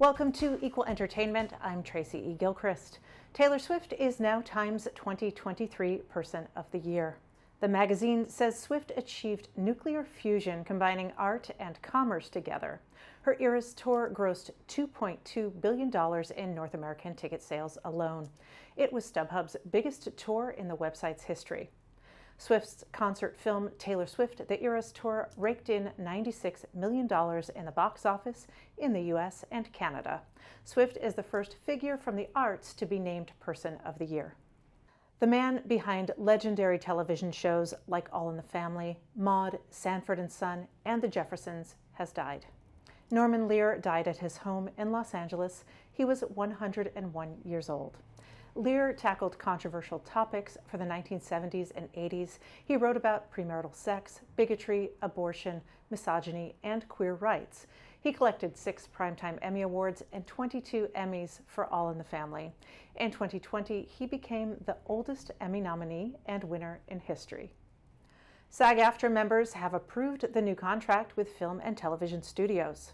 Welcome to Equal Entertainment. I'm Tracy E. Gilchrist. Taylor Swift is now Time's 2023 Person of the Year. The magazine says Swift achieved nuclear fusion, combining art and commerce together. Her Eras tour grossed $2.2 billion in North American ticket sales alone. It was StubHub's biggest tour in the website's history. Swift's concert film, Taylor Swift: The Eras Tour, raked in $96 million in the box office in the US and Canada. Swift is the first figure from the arts to be named Person of the Year. The man behind legendary television shows like All in the Family, Maude, Sanford and Son, and The Jeffersons has died. Norman Lear died at his home in Los Angeles. He was 101 years old. Lear tackled controversial topics for the 1970s and 80s. He wrote about premarital sex, bigotry, abortion, misogyny, and queer rights. He collected 6 Primetime Emmy Awards and 22 Emmys for All in the Family. In 2020, he became the oldest Emmy nominee and winner in history. SAG-AFTRA members have approved the new contract with film and television studios.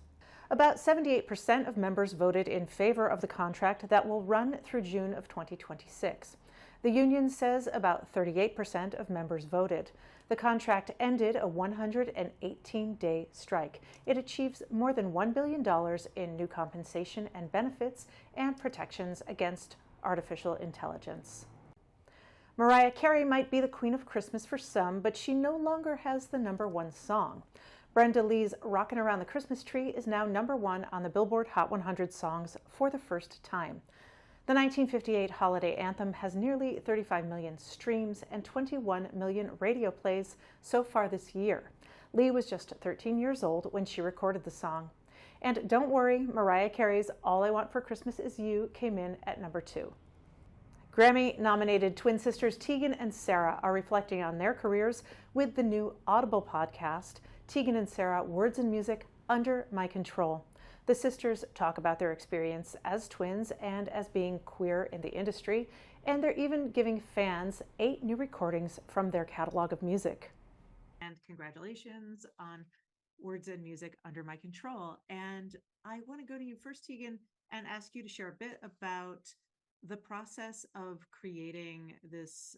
About 78% of members voted in favor of the contract that will run through June of 2026. The union says about 38% of members voted. The contract ended a 118-day strike. It achieves more than $1 billion in new compensation and benefits and protections against artificial intelligence. Mariah Carey might be the queen of Christmas for some, but she no longer has the #1 song. Brenda Lee's Rockin' Around the Christmas Tree is now #1 on the Billboard Hot 100 songs for the first time. The 1958 holiday anthem has nearly 35 million streams and 21 million radio plays so far this year. Lee was just 13 years old when she recorded the song. And don't worry, Mariah Carey's All I Want for Christmas Is You came in at #2. Grammy-nominated twin sisters Tegan and Sara are reflecting on their careers with the new Audible podcast, Tegan and Sara: Words and Music Under My Control. The sisters talk about their experience as twins and as being queer in the industry, and they're even giving fans 8 new recordings from their catalog of music. And congratulations on Words and Music Under My Control. And I want to go to you first, Tegan, and ask you to share a bit about the process of creating this,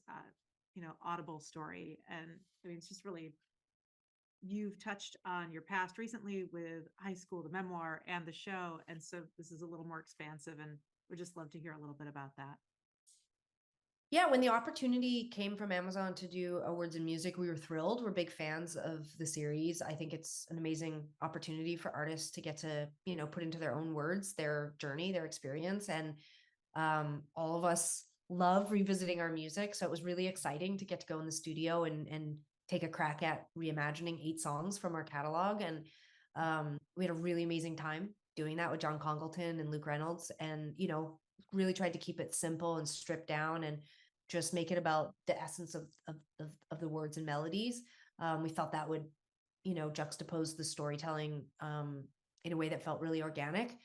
Audible story. And I mean, it's just really, you've touched on your past recently with high school, the memoir, and the show. And so this is a little more expansive, and we'd just love to hear a little bit about that. Yeah, when the opportunity came from Amazon to do a Words and Music, we were thrilled. We're big fans of the series. I think it's an amazing opportunity for artists to get to, put into their own words, their journey, their experience. And all of us love revisiting our music. So it was really exciting to get to go in the studio and take a crack at reimagining 8 songs from our catalog. And we had a really amazing time doing that with John Congleton and Luke Reynolds, and, really tried to keep it simple and stripped down and just make it about the essence of the words and melodies. We felt that would, juxtapose the storytelling in a way that felt really organic.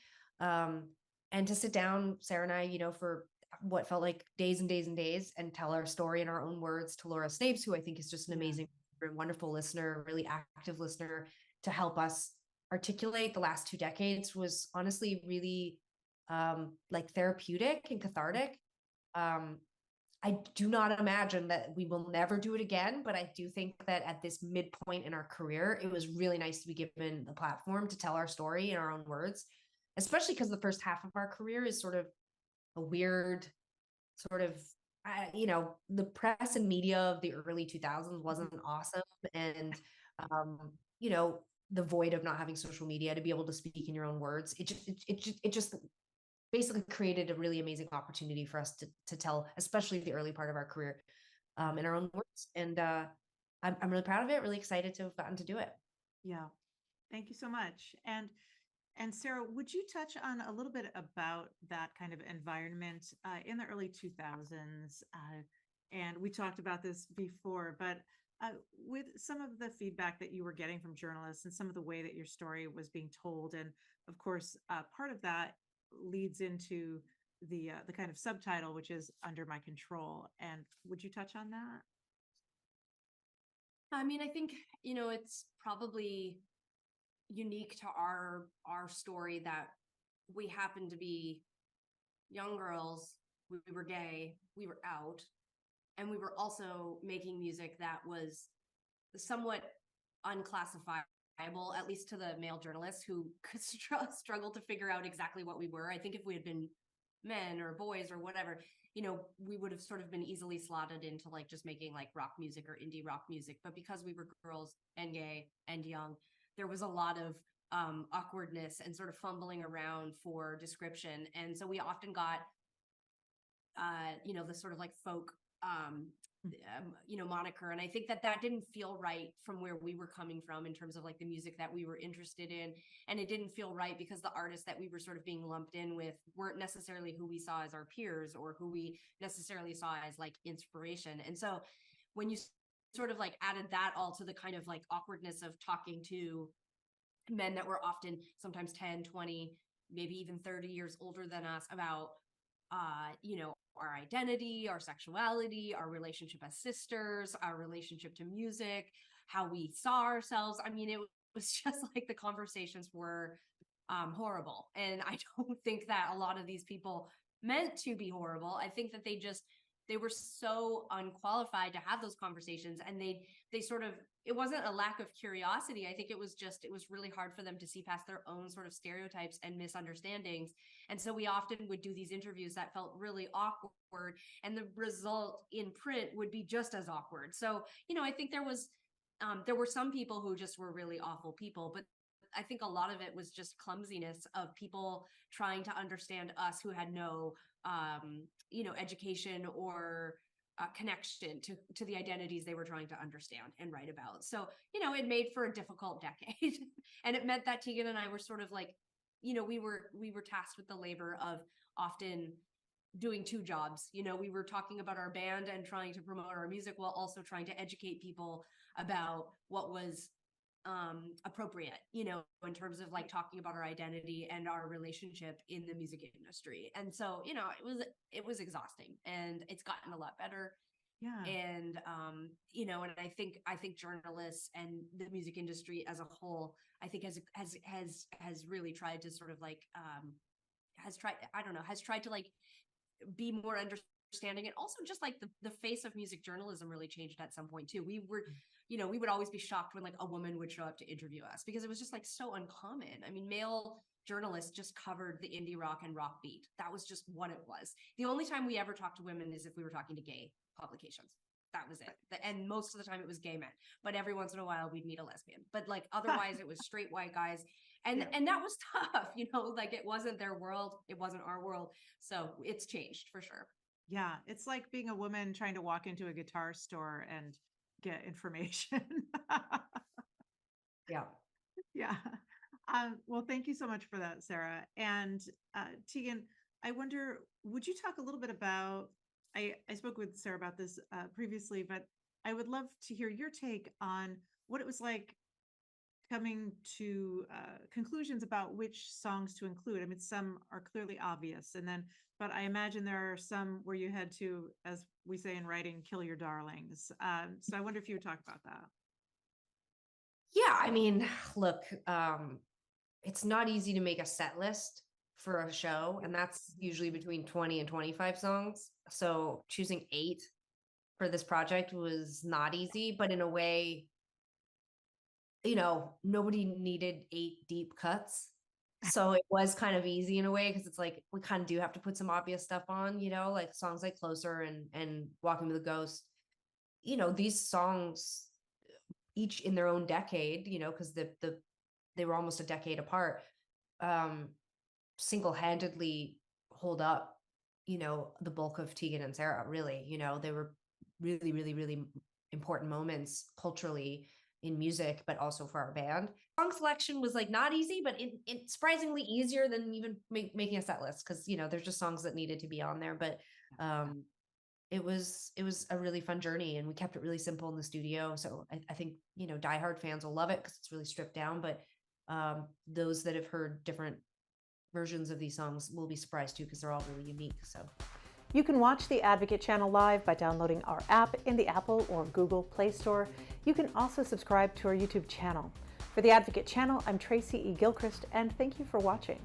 And to sit down, Sarah and I, for what felt like days and days and days, and tell our story in our own words to Laura Snapes, who I think is just an amazing, wonderful listener, really active listener, to help us articulate the last 2 decades, was honestly really like therapeutic and cathartic. I do not imagine that we will never do it again, but I do think that at this midpoint in our career, it was really nice to be given the platform to tell our story in our own words, especially because the first half of our career is sort of a weird sort of, the press and media of the early 2000s wasn't awesome. And, the void of not having social media to be able to speak in your own words, it just basically created a really amazing opportunity for us to tell, especially the early part of our career, in our own words. And I'm really proud of it, really excited to have gotten to do it. Yeah. Thank you so much. And Sarah, would you touch on a little bit about that kind of environment in the early 2000s? And we talked about this before, but with some of the feedback that you were getting from journalists and some of the way that your story was being told, and of course, part of that leads into the kind of subtitle, which is Under My Control. And would you touch on that? I mean, I think, it's probably unique to our story that we happened to be young girls, we were gay, we were out, and we were also making music that was somewhat unclassifiable, at least to the male journalists who could struggle to figure out exactly what we were. I think if we had been men or boys or whatever, we would have sort of been easily slotted into like just making like rock music or indie rock music. But because we were girls and gay and young, there was a lot of awkwardness and sort of fumbling around for description. And so we often got, the sort of like folk, moniker. And I think that didn't feel right from where we were coming from in terms of like the music that we were interested in. And it didn't feel right because the artists that we were sort of being lumped in with weren't necessarily who we saw as our peers or who we necessarily saw as like inspiration. And so when you sort of like added that all to the kind of like awkwardness of talking to men that were often sometimes 10, 20, maybe even 30 years older than us about, our identity, our sexuality, our relationship as sisters, our relationship to music, how we saw ourselves. I mean, it was just like the conversations were horrible. And I don't think that a lot of these people meant to be horrible. I think that they were so unqualified to have those conversations, and they sort of, it wasn't a lack of curiosity. I think it was really hard for them to see past their own sort of stereotypes and misunderstandings. And so we often would do these interviews that felt really awkward, and the result in print would be just as awkward. So, I think there were some people who just were really awful people, but I think a lot of it was just clumsiness of people trying to understand us who had no, education or connection to the identities they were trying to understand and write about. So, it made for a difficult decade. And it meant that Tegan and I were sort of like, we were tasked with the labor of often doing two jobs. We were talking about our band and trying to promote our music while also trying to educate people about what was appropriate, in terms of like talking about our identity and our relationship in the music industry. And so, it was exhausting, and it's gotten a lot better. Yeah. And, and I think journalists and the music industry as a whole, I think has really tried to sort of like, has tried to like be more understanding. And also just like the face of music journalism really changed at some point too. We would always be shocked when like a woman would show up to interview us, because it was just like so uncommon. I mean, male journalists just covered the indie rock and rock beat. That was just what it was. The only time we ever talked to women is if we were talking to gay publications. That was it. And most of the time it was gay men, but every once in a while we'd meet a lesbian. But like otherwise it was straight white guys. And that was tough, like it wasn't their world. It wasn't our world. So it's changed for sure. Yeah. It's like being a woman trying to walk into a guitar store and get information. Yeah. Yeah. Well, thank you so much for that, Sara. And Tegan, I wonder, would you talk a little bit about, I spoke with Sara about this previously, but I would love to hear your take on what it was like coming to conclusions about which songs to include. I mean, some are clearly obvious, but I imagine there are some where you had to, as we say in writing, kill your darlings. So I wonder if you would talk about that. Yeah, I mean, look, it's not easy to make a set list for a show, and that's usually between 20 and 25 songs. So choosing 8 for this project was not easy, but in a way, nobody needed 8 deep cuts. So it was kind of easy in a way, because it's like we kind of do have to put some obvious stuff on, like songs like Closer and Walking with a Ghost. These songs, each in their own decade, because they were almost a decade apart, single-handedly hold up, the bulk of Tegan and Sara, really. They were really, really, really important moments culturally in music, but also for our band. Song selection was like not easy, but it's surprisingly easier than even making a set list, because there's just songs that needed to be on there. But it was a really fun journey, and we kept it really simple in the studio. So I think diehard fans will love it because it's really stripped down. But those that have heard different versions of these songs will be surprised too, because they're all really unique. So you can watch the Advocate channel live by downloading our app in the Apple or Google Play Store. You can also subscribe to our YouTube channel. For the Advocate channel, I'm Tracy E. Gilchrist, and thank you for watching.